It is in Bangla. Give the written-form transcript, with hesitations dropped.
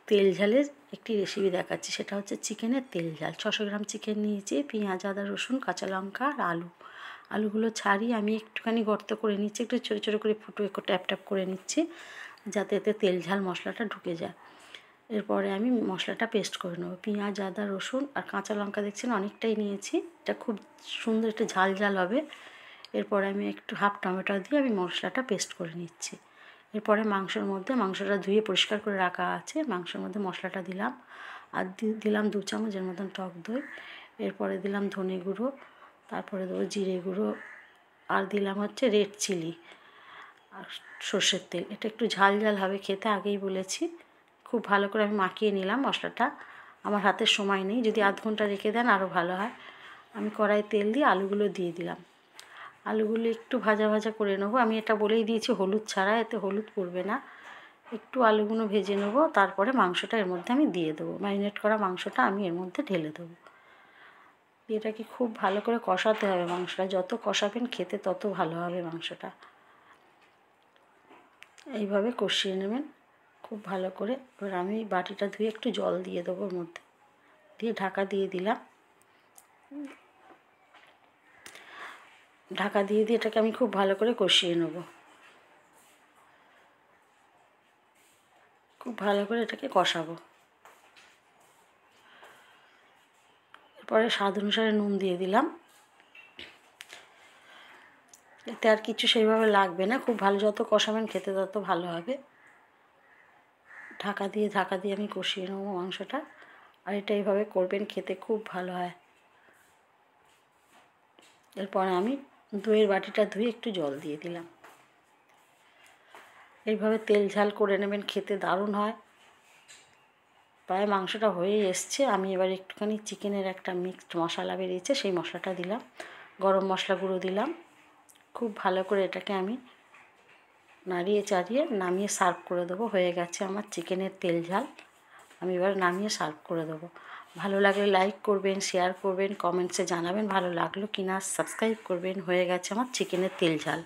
তেল ঝালের একটি রেসিপি দেখাচ্ছি, সেটা হচ্ছে চিকেনের তেল ঝাল। 600 গ্রাম চিকেন নিয়েছি, পেঁয়াজ, আদা, রসুন, কাঁচা লঙ্কা আর আলু। আলুগুলো ছাড়িয়ে আমি একটুখানি গর্ত করে নিচ্ছি, একটু ছোটো ছোটো করে ফুটো একটু ট্যাপ ট্যাপ করে নিচ্ছি, যাতে এতে তেল ঝাল মশলাটা ঢুকে যায়। এরপরে আমি মশলাটা পেস্ট করে নেবো। পেঁয়াজ, আদা, রসুন আর কাঁচা লঙ্কা দেখছেন অনেকটাই নিয়েছি, এটা খুব সুন্দর একটু ঝাল ঝাল হবে। এরপরে আমি একটু হাফ টমেটো দিয়ে আমি মশলাটা পেস্ট করে নিচ্ছি। এরপরে মাংসটা ধুয়ে পরিষ্কার করে রাখা আছে, মাংসের মধ্যে মশলাটা দিলাম, আর দিলাম 2 চামচের মতন টক দই। এরপরে দিলাম ধনে গুঁড়ো, তারপরে দেবো জিরে গুঁড়ো, আর দিলাম হচ্ছে রেড চিলি আর সর্ষের তেল। এটা একটু ঝাল ঝাল হবে খেতে, আগেই বলেছি। খুব ভালো করে আমি মাখিয়ে নিলাম মশলাটা। আমার হাতে সময় নেই, যদি আধ ঘন্টা রেখে দেন আরও ভালো হয়। আমি কড়াইয়ে তেল দিয়ে আলুগুলো দিয়ে দিলাম। আলুগুলো একটু ভাজা ভাজা করে নেবো। আমি এটা বলেই দিয়েছি হলুদ ছাড়া, এতে হলুদ পড়বে না। একটু আলুগুলো ভেজে নেবো, তারপরে মাংসটা এর মধ্যে আমি দিয়ে দেবো। ম্যারিনেট করা মাংসটা আমি এর মধ্যে ঢেলে দেবো। এটাকে খুব ভালো করে কষাতে হবে। মাংসটা যত কষাবেন খেতে তত ভালো হবে মাংসটা। এইভাবে কষিয়ে নেবেন খুব ভালো করে। এবার আমি বাটিটা ধুয়ে একটু জল দিয়ে দেবো ওর মধ্যে, দিয়ে ঢাকা দিয়ে দিলাম। ঢাকা দিয়ে এটাকে আমি খুব ভালো করে কষিয়ে নেব। খুব ভালো করে এটাকে কষাবো। এরপরে স্বাদ অনুসারে নুন দিয়ে দিলাম। এতে আর কিছু সেইভাবে লাগবে না, খুব ভালো যত কষাবেন খেতে তত ভালো হবে। ঢাকা দিয়ে আমি কষিয়ে নেবো মাংসটা। আর এটা এইভাবে করবেন, খেতে খুব ভালো হয়। এরপরে আমি দইয়ের বাটিটা ধুয়ে একটু জল দিয়ে দিলাম। এইভাবে তেল ঝাল করে নেবেন, খেতে দারুণ হয়। প্রায় মাংসটা হয়ে এসছে। আমি এবার একটুখানি চিকেনের একটা মিক্সড মশলা বেরিয়েছে, সেই মশলাটা দিলাম, গরম মশলা গুঁড়ো দিলাম। খুব ভালো করে এটাকে আমি নাড়িয়ে চাড়িয়ে নামিয়ে সার্ভ করে দেবো। হয়ে গেছে আমার চিকেনের তেল ঝাল। আমি এবার নামিয়ে সার্ভ করে দেবো। ভালো লাগলে লাইক করবেন, শেয়ার করবেন, কমেন্টসে জানাবেন ভালো লাগলো কি না, সাবস্ক্রাইব করবেন। হয়ে গেছে আমার চিকেনের তেল ঝাল।